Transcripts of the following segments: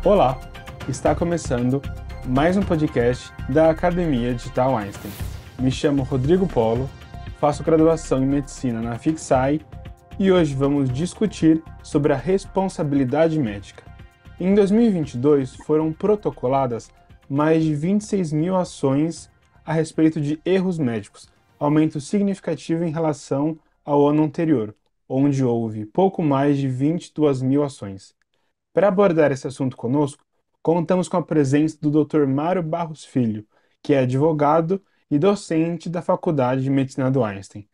Olá, está começando mais um podcast da Academia Digital Einstein. Me chamo Rodrigo Polo, faço graduação em Medicina na FIXAI e hoje vamos discutir sobre a responsabilidade médica. Em 2022 foram protocoladas mais de 26 mil ações a respeito de erros médicos, aumento significativo em relação ao ano anterior, onde houve pouco mais de 22 mil ações. Para abordar esse assunto conosco, contamos com a presença do Dr. Mário Barros Filho, que é advogado e docente da Faculdade de Medicina do Einstein.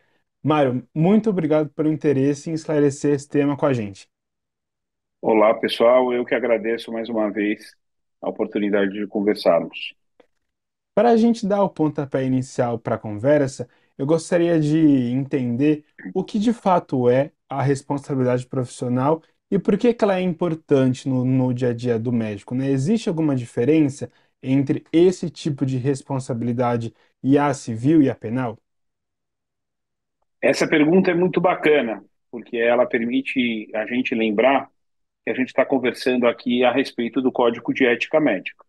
Mário, muito obrigado pelo interesse em esclarecer esse tema com a gente. Olá, pessoal. Eu que agradeço mais uma vez a oportunidade de conversarmos. Para a gente dar o pontapé inicial para a conversa, eu gostaria de entender o que de fato é a responsabilidade profissional e por que que ela é importante no dia a dia do médico, né? Existe alguma diferença entre esse tipo de responsabilidade e a civil e a penal? Essa pergunta é muito bacana, porque ela permite a gente lembrar que a gente está conversando aqui a respeito do Código de Ética Médica.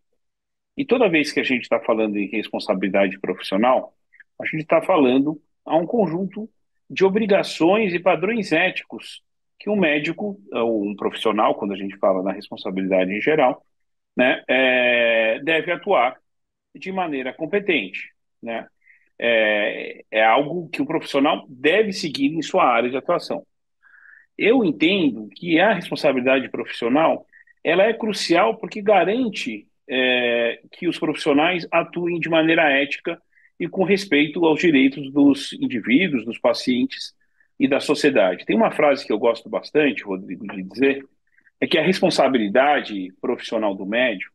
E toda vez que a gente está falando em responsabilidade profissional, a gente está falando a um conjunto de obrigações e padrões éticos que um médico, ou um profissional, quando a gente fala na responsabilidade em geral, né, deve atuar de maneira competente, né? É algo que o profissional deve seguir em sua área de atuação. Eu entendo que a responsabilidade profissional ela é crucial porque garante que os profissionais atuem de maneira ética e com respeito aos direitos dos indivíduos, dos pacientes e da sociedade. Tem uma frase que eu gosto bastante, Rodrigo, de dizer, é que a responsabilidade profissional do médico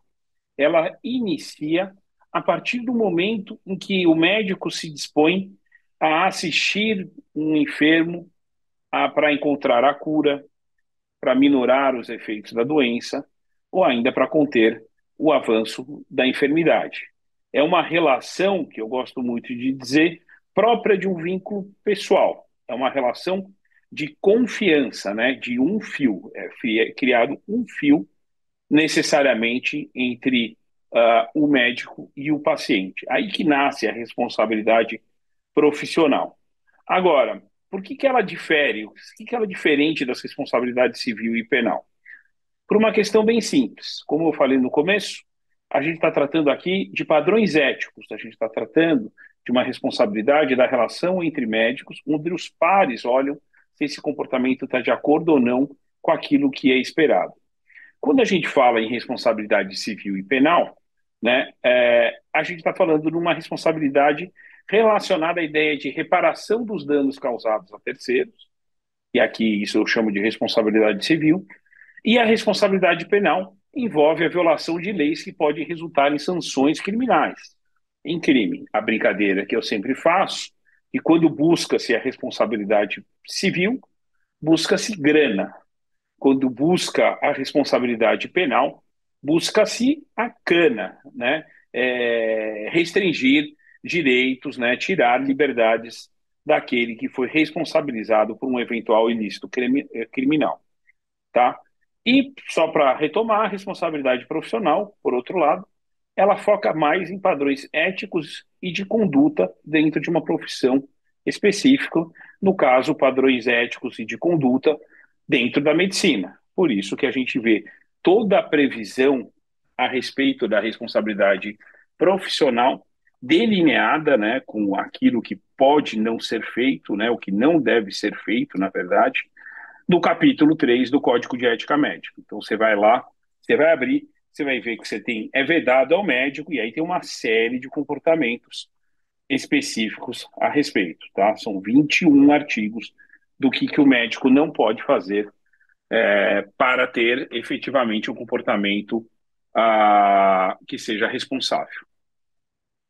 ela inicia a partir do momento em que o médico se dispõe a assistir um enfermo para encontrar a cura, para minorar os efeitos da doença ou ainda para conter o avanço da enfermidade. É uma relação que eu gosto muito de dizer própria de um vínculo pessoal. É uma relação de confiança, né? De um fio. É criado um fio necessariamente entre o médico e o paciente. Aí que nasce a responsabilidade profissional. Agora, por que que ela difere? O que que ela é diferente das responsabilidades civil e penal? Por uma questão bem simples. Como eu falei no começo, a gente está tratando aqui de padrões éticos, a gente está tratando de uma responsabilidade da relação entre médicos, onde os pares olham se esse comportamento está de acordo ou não com aquilo que é esperado. Quando a gente fala em responsabilidade civil e penal, né, a gente está falando de uma responsabilidade relacionada à ideia de reparação dos danos causados a terceiros, e aqui isso eu chamo de responsabilidade civil, e a responsabilidade penal envolve a violação de leis que podem resultar em sanções criminais. Em crime, a brincadeira que eu sempre faço, e quando busca-se a responsabilidade civil, busca-se grana, quando busca a responsabilidade penal, busca-se a cana, né? Restringir direitos, né? Tirar liberdades daquele que foi responsabilizado por um eventual ilícito criminal, tá? E só para retomar, a responsabilidade profissional, por outro lado, ela foca mais em padrões éticos e de conduta dentro de uma profissão específica, no caso, padrões éticos e de conduta dentro da medicina. Por isso que a gente vê toda a previsão a respeito da responsabilidade profissional delineada, né, com aquilo que pode não ser feito, né, o que não deve ser feito, na verdade, no capítulo 3 do Código de Ética Médica. Então você vai lá, você vai abrir, você vai ver que você tem é vedado ao médico e aí tem uma série de comportamentos específicos a respeito, tá? São 21 artigos do que o médico não pode fazer para ter efetivamente um comportamento que seja responsável.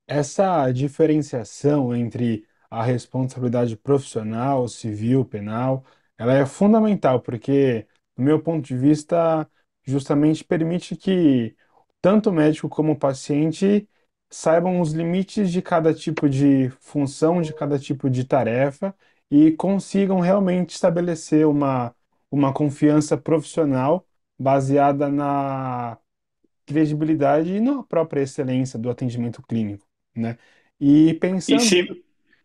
Essa diferenciação entre a responsabilidade profissional, civil, penal, ela é fundamental, porque, do meu ponto de vista, justamente permite que tanto o médico como o paciente saibam os limites de cada tipo de função, de cada tipo de tarefa e consigam realmente estabelecer uma confiança profissional baseada credibilidade e na própria excelência do atendimento clínico, né? E E pensando,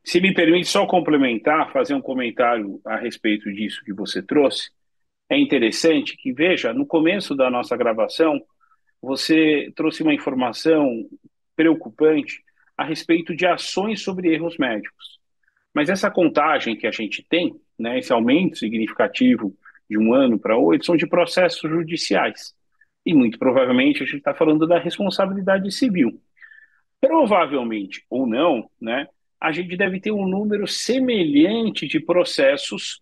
se me permite só complementar, fazer um comentário a respeito disso que você trouxe, é interessante que, veja, no começo da nossa gravação, você trouxe uma informação preocupante a respeito de ações sobre erros médicos. Mas essa contagem que a gente tem, né, esse aumento significativo de um ano para outro, são de processos judiciais. E muito provavelmente a gente está falando da responsabilidade civil. Provavelmente ou não, né, a gente deve ter um número semelhante de processos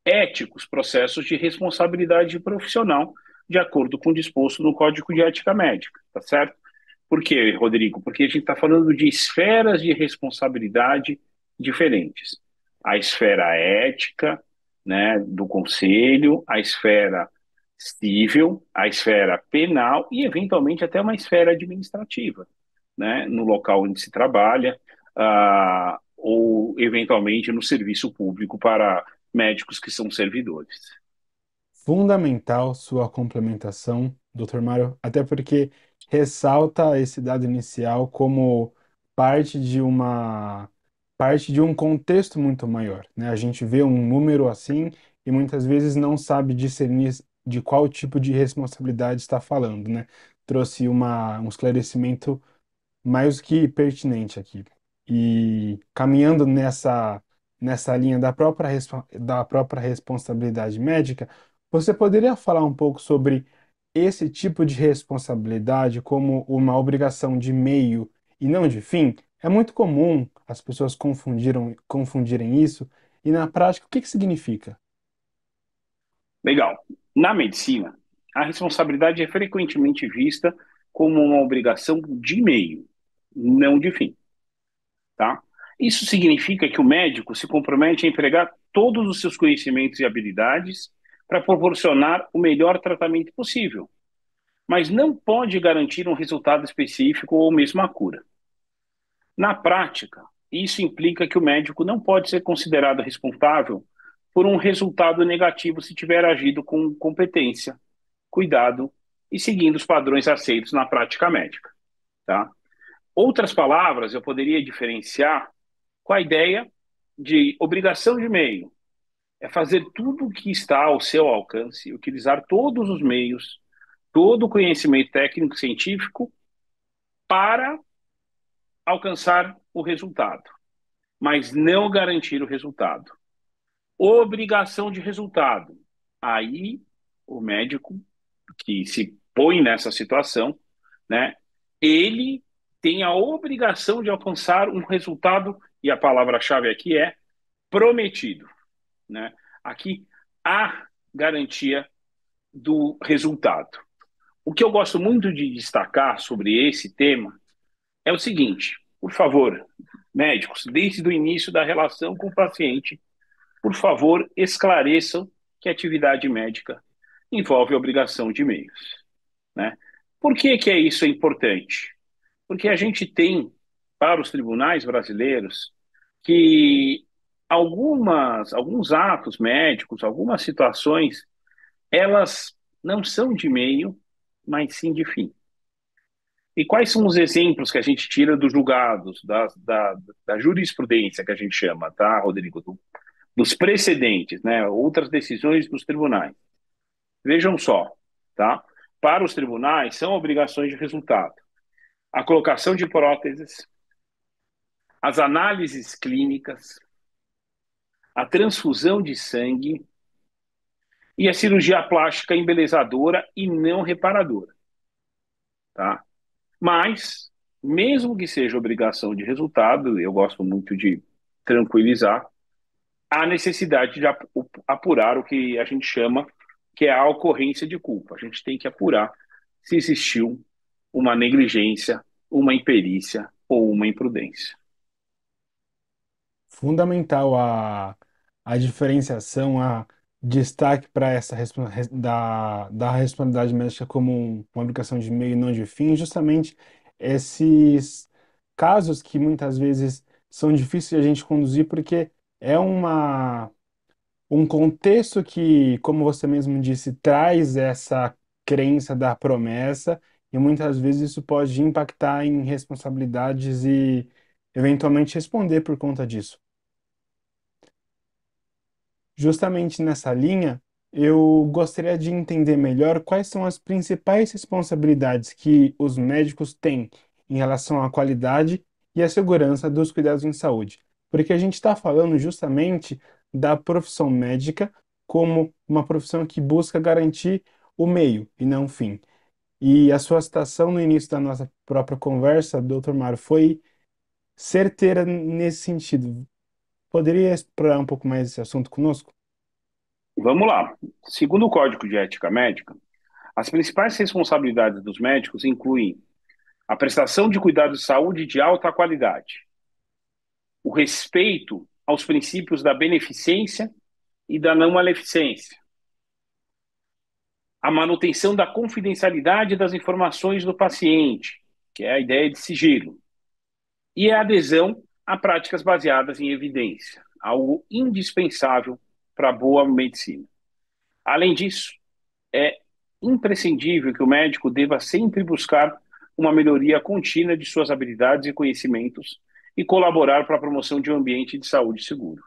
éticos, processos de responsabilidade profissional, de acordo com o disposto no Código de Ética Médica, tá certo? Por quê, Rodrigo? Porque a gente está falando de esferas de responsabilidade diferentes. A esfera ética, né, do conselho, a esfera civil, a esfera penal e, eventualmente, até uma esfera administrativa, né, no local onde se trabalha, ou, eventualmente, no serviço público para médicos que são servidores. fundamental sua complementação, Dr. Mário, até porque ressalta esse dado inicial como parte de uma parte de um contexto muito maior, né? A gente vê um número assim e muitas vezes não sabe discernir de qual tipo de responsabilidade está falando, né? Trouxe um esclarecimento mais que pertinente aqui. E caminhando nessa linha da própria responsabilidade médica, você poderia falar um pouco sobre esse tipo de responsabilidade como uma obrigação de meio e não de fim? É muito comum as pessoas confundirem isso, e na prática, o que que significa? Legal. Na medicina, a responsabilidade é frequentemente vista como uma obrigação de meio, não de fim, tá? Isso significa que o médico se compromete a empregar todos os seus conhecimentos e habilidades para proporcionar o melhor tratamento possível, mas não pode garantir um resultado específico ou mesmo a cura. Na prática, isso implica que o médico não pode ser considerado responsável por um resultado negativo se tiver agido com competência, cuidado e seguindo os padrões aceitos na prática médica, tá? Outras palavras eu poderia diferenciar com a ideia de obrigação de meio. É fazer tudo o que está ao seu alcance, utilizar todos os meios, todo o conhecimento técnico científico para alcançar o resultado, mas não garantir o resultado. Obrigação de resultado. Aí o médico que se põe nessa situação, né, ele tem a obrigação de alcançar um resultado, e a palavra-chave aqui é prometido, né? Aqui há garantia do resultado. O que eu gosto muito de destacar sobre esse tema é o seguinte: por favor, médicos, desde o início da relação com o paciente, por favor, esclareçam que a atividade médica envolve obrigação de meios, né? Por que isso é importante? Porque a gente tem, para os tribunais brasileiros, que alguns atos médicos, algumas situações, elas não são de meio, mas sim de fim. E quais são os exemplos que a gente tira dos julgados, da jurisprudência que a gente chama, tá, Rodrigo? Dos precedentes, né? Outras decisões dos tribunais. Vejam só, tá? Para os tribunais, são obrigações de resultado. A colocação de próteses, as análises clínicas, a transfusão de sangue e a cirurgia plástica embelezadora e não reparadora, tá? Mas, mesmo que seja obrigação de resultado, eu gosto muito de tranquilizar, há necessidade de apurar o que a gente chama que é a ocorrência de culpa. A gente tem que apurar se existiu uma negligência, uma imperícia ou uma imprudência. Fundamental a diferenciação, a destaque para da responsabilidade médica como uma obrigação de meio e não de fim, justamente esses casos que muitas vezes são difíceis de a gente conduzir porque é um contexto que, como você mesmo disse, traz essa crença da promessa e muitas vezes isso pode impactar em responsabilidades e eventualmente responder por conta disso. Justamente nessa linha, eu gostaria de entender melhor quais são as principais responsabilidades que os médicos têm em relação à qualidade e à segurança dos cuidados em saúde, porque a gente está falando justamente da profissão médica como uma profissão que busca garantir o meio e não o fim. E a sua citação no início da nossa própria conversa, doutor Mário, foi certeira nesse sentido. Poderia explorar um pouco mais esse assunto conosco? Vamos lá. Segundo o Código de Ética Médica, as principais responsabilidades dos médicos incluem a prestação de cuidados de saúde de alta qualidade, o respeito aos princípios da beneficência e da não maleficência, a manutenção da confidencialidade das informações do paciente, que é a ideia de sigilo, e a adesão a práticas baseadas em evidência, algo indispensável para a boa medicina. Além disso, é imprescindível que o médico deva sempre buscar uma melhoria contínua de suas habilidades e conhecimentos e colaborar para a promoção de um ambiente de saúde seguro,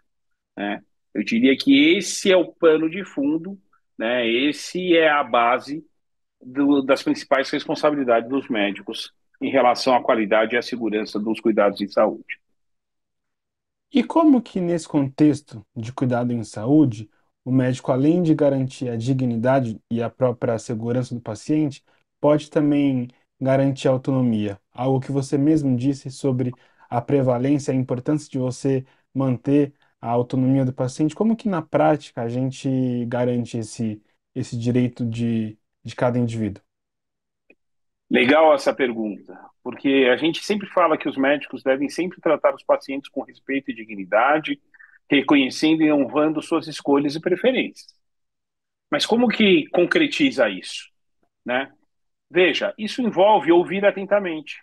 né? Eu diria que esse é o pano de fundo, né? Esse é a base das principais responsabilidades dos médicos em relação à qualidade e à segurança dos cuidados em saúde. E como que nesse contexto de cuidado em saúde, o médico, além de garantir a dignidade e a própria segurança do paciente, pode também garantir a autonomia? Algo que você mesmo disse sobre a prevalência, a importância de você manter a autonomia do paciente. Como que na prática a gente garante esse direito de cada indivíduo? Legal essa pergunta, porque a gente sempre fala que os médicos devem sempre tratar os pacientes com respeito e dignidade, reconhecendo e honrando suas escolhas e preferências. Mas como que concretiza isso, né? Veja, isso envolve ouvir atentamente,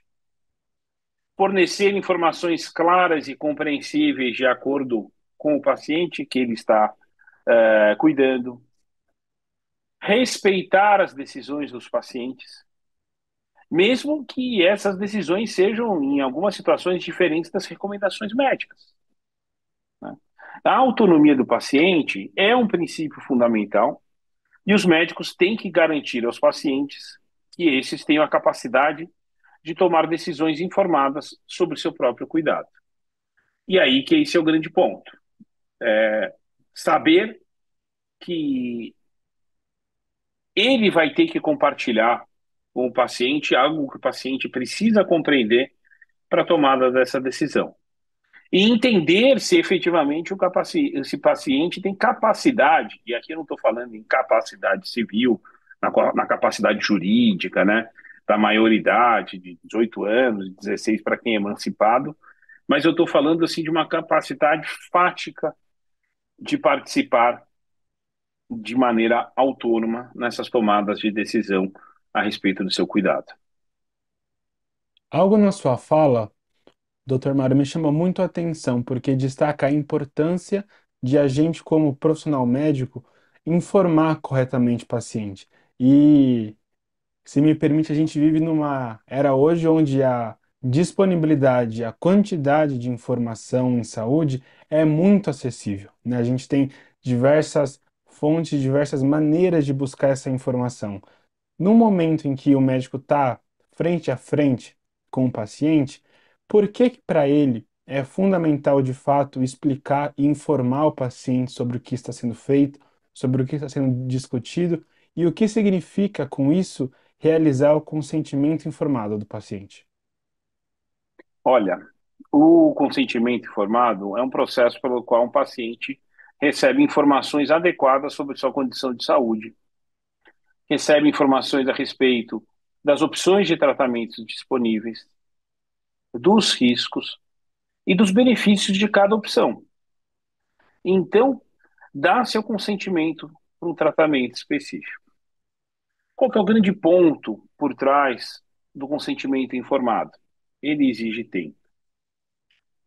fornecer informações claras e compreensíveis de acordo com o paciente que ele está cuidando, respeitar as decisões dos pacientes, mesmo que essas decisões sejam, em algumas situações, diferentes das recomendações médicas, né? A autonomia do paciente é um princípio fundamental e os médicos têm que garantir aos pacientes que esses tenham a capacidade de tomar decisões informadas sobre o seu próprio cuidado. E aí que esse é o grande ponto. Saber que ele vai ter que compartilhar com o paciente algo que o paciente precisa compreender para a tomada dessa decisão. E entender se efetivamente esse paciente tem capacidade, e aqui eu não estou falando em capacidade civil, na capacidade jurídica, né, da maioridade, de 18 anos, 16 para quem é emancipado, mas eu estou falando assim de uma capacidade fática de participar de maneira autônoma nessas tomadas de decisão a respeito do seu cuidado. Algo na sua fala, doutor Mário, me chama muito a atenção, porque destaca a importância de a gente, como profissional médico, informar corretamente o paciente. E, se me permite, a gente vive numa era hoje onde a disponibilidade, a quantidade de informação em saúde é muito acessível, né? A gente tem diversas fontes, diversas maneiras de buscar essa informação. No momento em que o médico está frente a frente com o paciente, por que que para ele é fundamental de fato explicar e informar o paciente sobre o que está sendo feito, sobre o que está sendo discutido e o que significa com isso realizar o consentimento informado do paciente? Olha, o consentimento informado é um processo pelo qual um paciente recebe informações adequadas sobre sua condição de saúde, recebe informações a respeito das opções de tratamentos disponíveis, dos riscos e dos benefícios de cada opção. Então, dá seu consentimento para um tratamento específico. Qual que é o grande ponto por trás do consentimento informado? Ele exige tempo,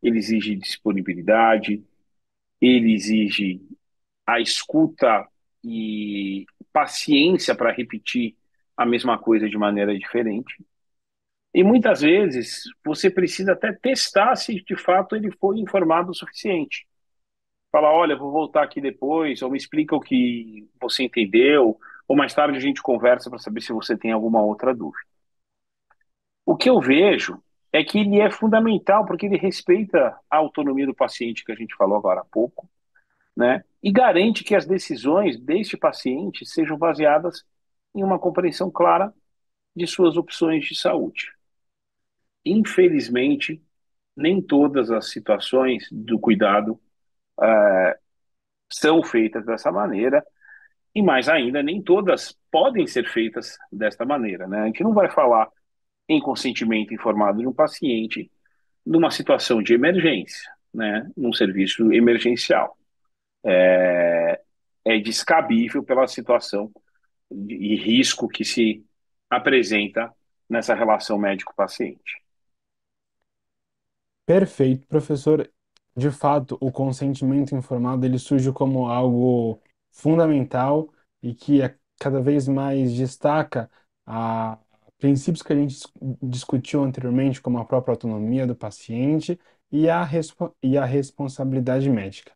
ele exige disponibilidade, ele exige a escuta e paciência para repetir a mesma coisa de maneira diferente. E muitas vezes você precisa até testar se de fato ele foi informado o suficiente. Falar, olha, vou voltar aqui depois, ou me explica o que você entendeu, ou mais tarde a gente conversa para saber se você tem alguma outra dúvida. O que eu vejo é que ele é fundamental porque ele respeita a autonomia do paciente, que a gente falou agora há pouco, né? E garante que as decisões deste paciente sejam baseadas em uma compreensão clara de suas opções de saúde. Infelizmente, nem todas as situações do cuidado são feitas dessa maneira, e mais ainda, nem todas podem ser feitas desta maneira, né? A gente não vai falar em consentimento informado de um paciente numa situação de emergência, né? Num serviço emergencial. É descabível pela situação e risco que se apresenta nessa relação médico-paciente. Perfeito, professor. De fato, o consentimento informado ele surge como algo fundamental e que cada vez mais destaca a princípios que a gente discutiu anteriormente, como a própria autonomia do paciente e e a responsabilidade médica.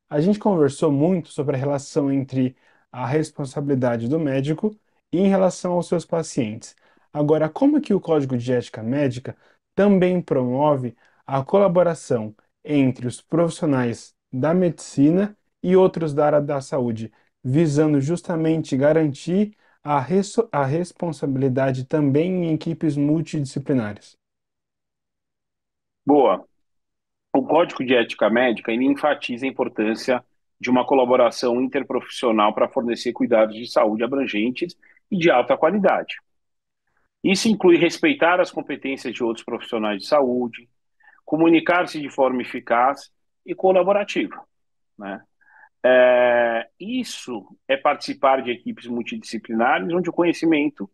A gente conversou muito sobre a relação entre a responsabilidade do médico e em relação aos seus pacientes. Agora, como que o Código de Ética Médica também promove a colaboração entre os profissionais da medicina e outros da área da saúde, visando justamente garantir a responsabilidade também em equipes multidisciplinares? Boa. O Código de Ética Médica ele enfatiza a importância de uma colaboração interprofissional para fornecer cuidados de saúde abrangentes e de alta qualidade. Isso inclui respeitar as competências de outros profissionais de saúde, comunicar-se de forma eficaz e colaborativa, né? Isso é participar de equipes multidisciplinares, onde o conhecimento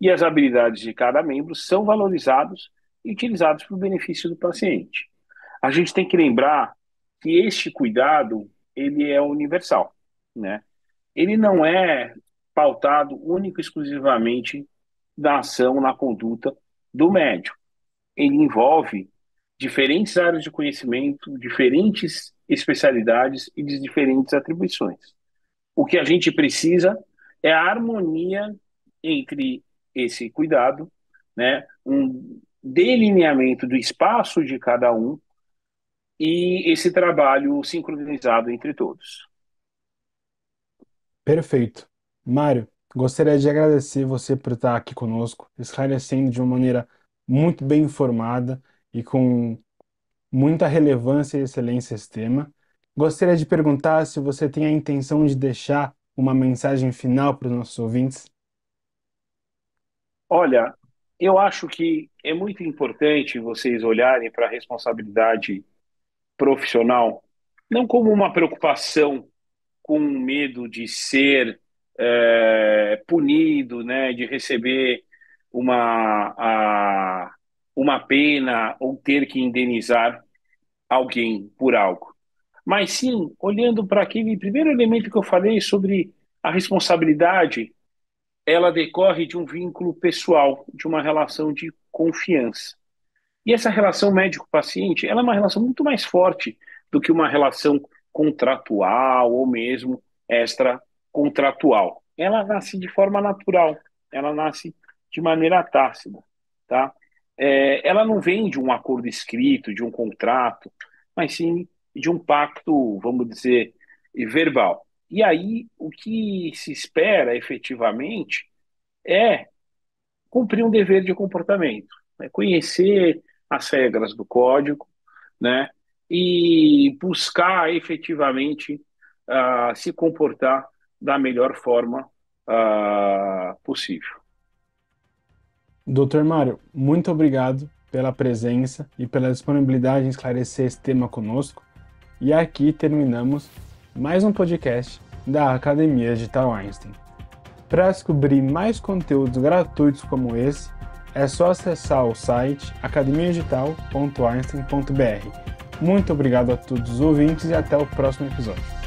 e as habilidades de cada membro são valorizados e utilizados para o benefício do paciente. A gente tem que lembrar que este cuidado ele é universal, né? Ele não é pautado único e exclusivamente da ação na conduta do médico. Ele envolve diferentes áreas de conhecimento, diferentes especialidades e de diferentes atribuições. O que a gente precisa é a harmonia entre esse cuidado, né, um delineamento do espaço de cada um e esse trabalho sincronizado entre todos. Perfeito. Mário, gostaria de agradecer você por estar aqui conosco, esclarecendo de uma maneira muito bem informada e com muita relevância e excelência esse tema. Gostaria de perguntar se você tem a intenção de deixar uma mensagem final para os nossos ouvintes. Olha, eu acho que é muito importante vocês olharem para a responsabilidade profissional não como uma preocupação com medo de ser punido, né, de receber uma, uma pena ou ter que indenizar alguém por algo. Mas sim, olhando para aquele primeiro elemento que eu falei sobre a responsabilidade, ela decorre de um vínculo pessoal, de uma relação de confiança. E essa relação médico-paciente, ela é uma relação muito mais forte do que uma relação contratual ou mesmo extracontratual. Ela nasce de forma natural, ela nasce de maneira tácita, tá? Ela não vem de um acordo escrito, de um contrato, mas sim de um pacto, vamos dizer, verbal. E aí, o que se espera efetivamente é cumprir um dever de comportamento, né? Conhecer as regras do código, né? E buscar efetivamente se comportar da melhor forma possível. Doutor Mário, muito obrigado pela presença e pela disponibilidade em esclarecer esse tema conosco. E aqui terminamos mais um podcast da Academia Digital Einstein. Para descobrir mais conteúdos gratuitos como esse, é só acessar o site academiadigital.einstein.br. Muito obrigado a todos os ouvintes e até o próximo episódio.